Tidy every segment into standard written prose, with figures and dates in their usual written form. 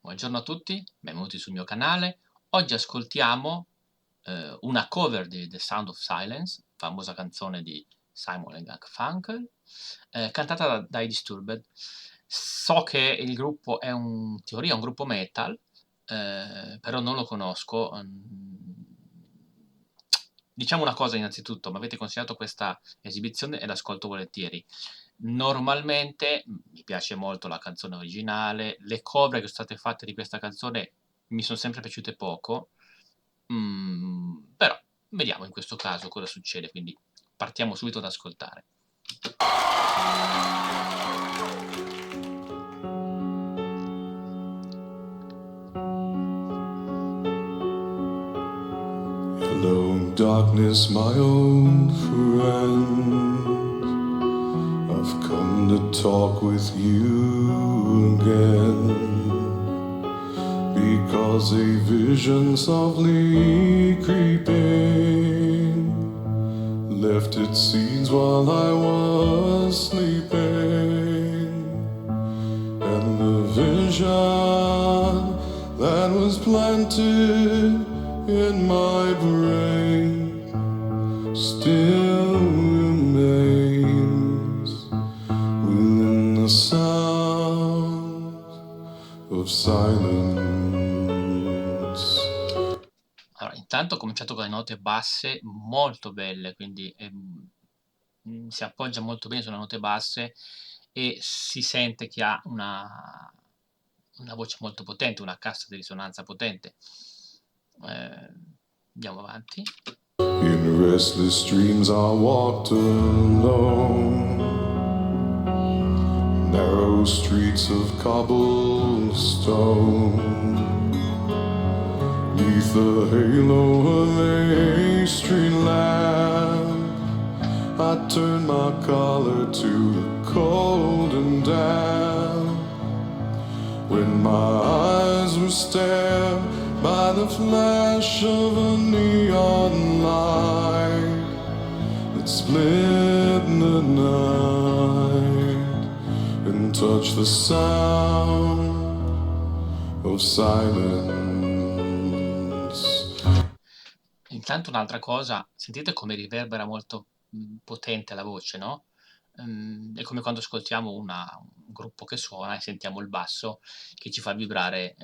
Buongiorno a tutti, benvenuti sul mio canale. Oggi ascoltiamo una cover di The Sound of Silence, famosa canzone di Simon e Garfunkel, cantata dai Disturbed. So che il gruppo è in teoria un gruppo metal, però non lo conosco. Diciamo una cosa innanzitutto, mi avete consigliato questa esibizione e l'ascolto volentieri. Normalmente mi piace molto la canzone originale, le cover che sono state fatte di questa canzone mi sono sempre piaciute poco, però vediamo in questo caso cosa succede, quindi partiamo subito ad ascoltare. Hello, darkness, my old friend. I've come to talk with you again. Because a vision softly creeping left its seeds while I was sleeping. And the vision that was planted in my brain still remains within the sound of silence. Allora, intanto ho cominciato con le note basse molto belle, quindi si appoggia molto bene sulle note basse e si sente che ha una voce molto potente, una cassa di risonanza potente. Andiamo avanti. In restless dreams I walked alone, narrow streets of cobblestone, neath the halo of a street lamp. I turned my collar to the cold and damp, when my eyes were stared by the flash of a neon light that split the night and touched the sound of silence. Intanto un'altra cosa, sentite come riverbera molto potente la voce, no? È come quando ascoltiamo un gruppo che suona e sentiamo il basso che ci fa vibrare,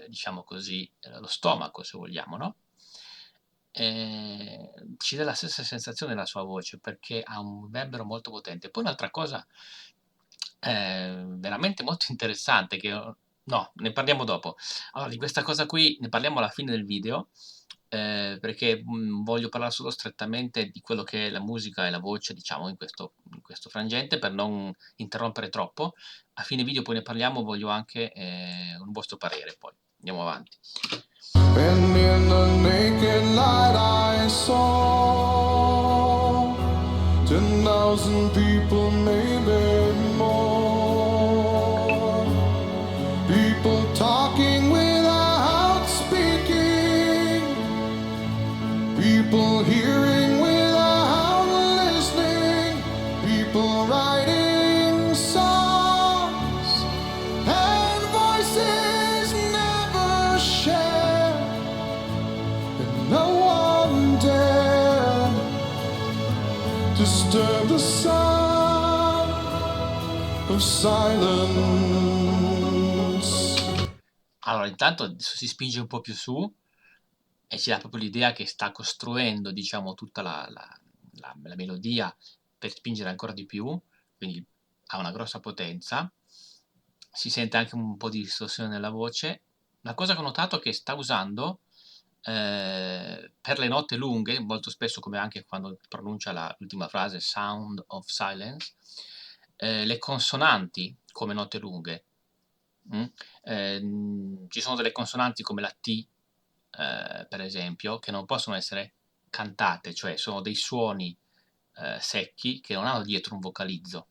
diciamo così, lo stomaco, se vogliamo, no? Ci dà la stessa sensazione la sua voce perché ha un riverbero molto potente. Poi un'altra cosa veramente molto interessante che no, ne parliamo dopo. Allora, di questa cosa qui ne parliamo alla fine del video, perché voglio parlare solo strettamente di quello che è la musica e la voce, diciamo, in questo frangente, per non interrompere troppo. A fine video poi ne parliamo, voglio anche un vostro parere poi. Andiamo avanti. And in the naked light I saw 10,000 people, maybe more. People talking without speaking. People hearing without listening. People writing songs and voices never shared. And no one dared disturb the sound of silence. Allora, intanto adesso si spinge un po' più su e ci dà proprio l'idea che sta costruendo, diciamo, tutta la melodia per spingere ancora di più, quindi ha una grossa potenza. Si sente anche un po' di distorsione nella voce. La cosa che ho notato è che sta usando per le note lunghe, molto spesso come anche quando pronuncia l'ultima frase Sound of Silence, le consonanti come note lunghe. Ci sono delle consonanti come la T, per esempio, che non possono essere cantate, cioè sono dei suoni secchi che non hanno dietro un vocalizzo.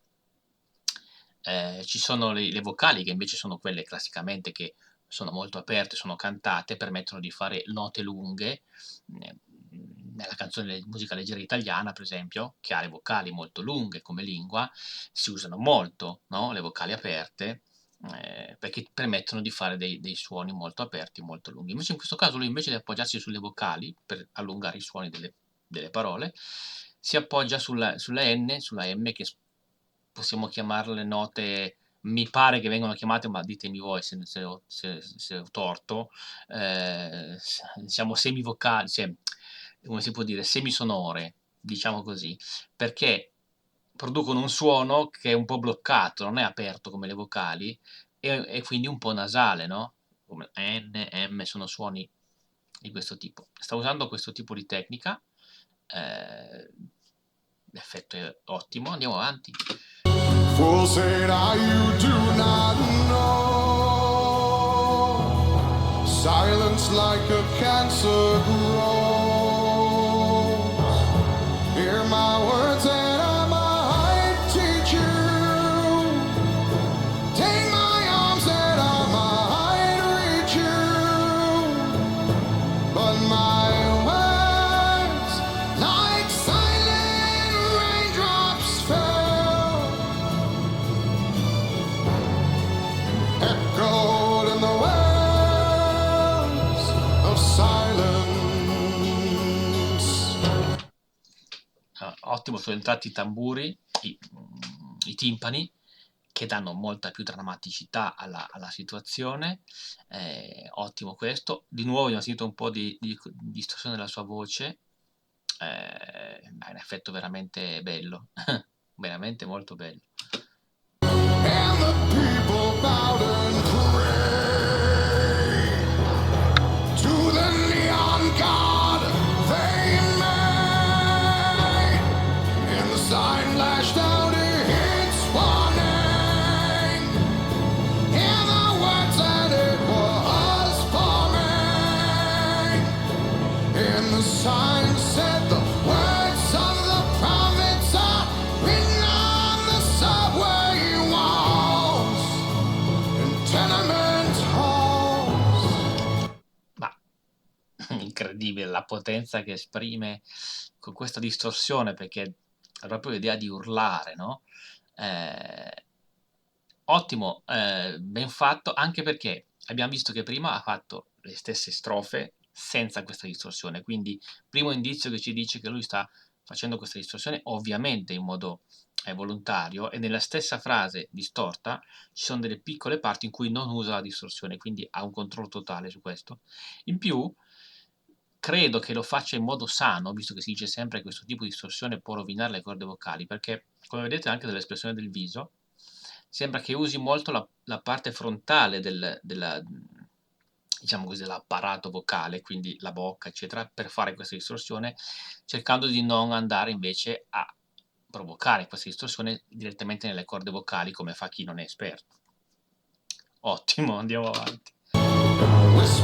Ci sono le vocali che invece sono quelle classicamente che sono molto aperte, sono cantate, permettono di fare note lunghe. Nella canzone di musica leggera italiana, per esempio, che ha le vocali molto lunghe come lingua, si usano molto, no? Le vocali aperte, perché permettono di fare dei suoni molto aperti, molto lunghi. Invece in questo caso lui, invece di appoggiarsi sulle vocali per allungare i suoni delle parole, si appoggia sulla N, sulla M, che possiamo chiamarle note, mi pare che vengono chiamate, ma ditemi voi se ho torto, diciamo semivocali, come si può dire, semisonore, diciamo così, perché producono un suono che è un po' bloccato, non è aperto come le vocali, e quindi un po' nasale, no? Come N, M, sono suoni di questo tipo. Sta usando questo tipo di tecnica, l'effetto è ottimo, andiamo avanti. Fool said, you do not know. Silence like a cancer grows. Hear my words and I might teach you. Take my arms and I might reach you. But my words, like silent raindrops, fell, echoed in the wells of silence. Ottimo, sono entrati i tamburi, i timpani, che danno molta più drammaticità alla situazione. Ottimo questo. Di nuovo abbiamo sentito un po' di distorsione della sua voce. È un effetto veramente bello, veramente molto bello. And the people bowed and prayed to the neon god they made. And the sign lashed out its warning. And the words that it was forming. And the sign said the words of the prophets are written on the subway walls and tenement halls. Ma incredibile la potenza che esprime con questa distorsione, perché ha proprio l'idea di urlare, no? Ottimo, ben fatto, anche perché abbiamo visto che prima ha fatto le stesse strofe senza questa distorsione, quindi primo indizio che ci dice che lui sta facendo questa distorsione ovviamente in modo volontario, e nella stessa frase distorta ci sono delle piccole parti in cui non usa la distorsione, quindi ha un controllo totale su questo. In più, credo che lo faccia in modo sano, visto che si dice sempre che questo tipo di distorsione può rovinare le corde vocali, perché come vedete anche dall'espressione del viso, sembra che usi molto la parte frontale diciamo così, dell'apparato vocale, quindi la bocca, eccetera, per fare questa distorsione, cercando di non andare invece a provocare questa distorsione direttamente nelle corde vocali, come fa chi non è esperto. Ottimo, andiamo avanti. Whisper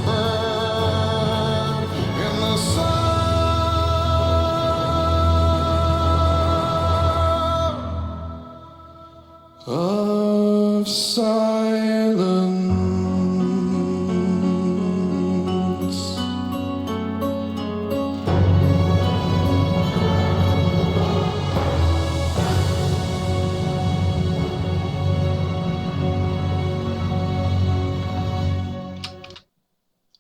in the sun of silence.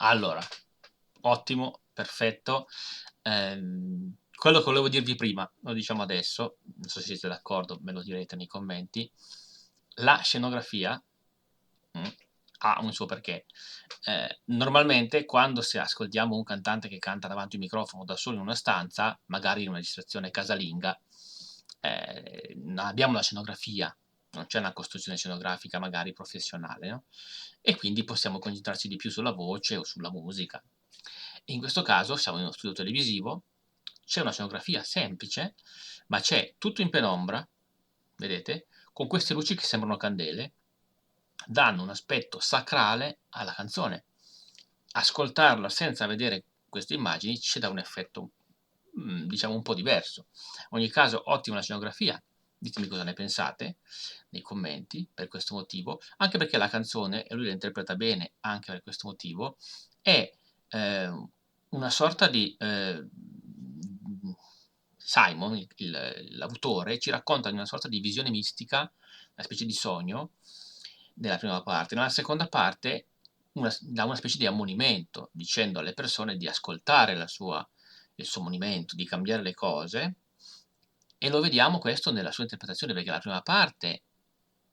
Allora, ottimo, perfetto. Quello che volevo dirvi prima, lo diciamo adesso, non so se siete d'accordo, me lo direte nei commenti. La scenografia ha un suo perché. Normalmente quando ascoltiamo un cantante che canta davanti a un microfono da solo in una stanza, magari in una registrazione casalinga, non abbiamo la scenografia, non c'è una costruzione scenografica magari professionale, no? E quindi possiamo concentrarci di più sulla voce o sulla musica. In questo caso siamo in uno studio televisivo, c'è una scenografia semplice, ma c'è tutto in penombra, vedete, con queste luci che sembrano candele, danno un aspetto sacrale alla canzone. Ascoltarla senza vedere queste immagini ci dà un effetto, diciamo, un po' diverso. In ogni caso, ottima la scenografia. Ditemi cosa ne pensate nei commenti per questo motivo, anche perché la canzone, e lui la interpreta bene anche per questo motivo, è una sorta di Simon, l'autore, ci racconta di una sorta di visione mistica, una specie di sogno, nella prima parte. Nella seconda parte dà una specie di ammonimento, dicendo alle persone di ascoltare il suo ammonimento, di cambiare le cose, e lo vediamo questo nella sua interpretazione, perché la prima parte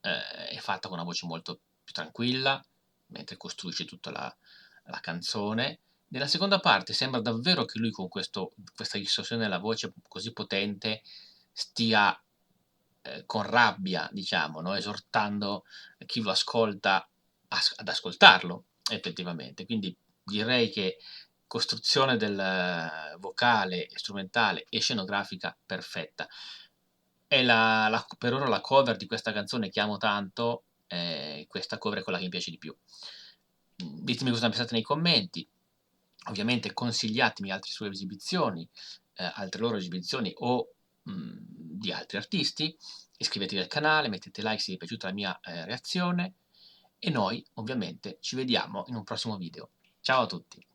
è fatta con una voce molto più tranquilla, mentre costruisce tutta la canzone. Nella seconda parte sembra davvero che lui con questa distorsione della voce così potente stia con rabbia, diciamo, no? Esortando chi lo ascolta ad ascoltarlo effettivamente. Quindi direi che costruzione del vocale, strumentale e scenografica perfetta. E per ora la cover di questa canzone che amo tanto, questa cover è quella che mi piace di più. Ditemi cosa ne pensate nei commenti. Ovviamente consigliatemi altre sue esibizioni, altre loro esibizioni o di altri artisti. Iscrivetevi al canale, mettete like se vi è piaciuta la mia reazione e noi ovviamente ci vediamo in un prossimo video. Ciao a tutti!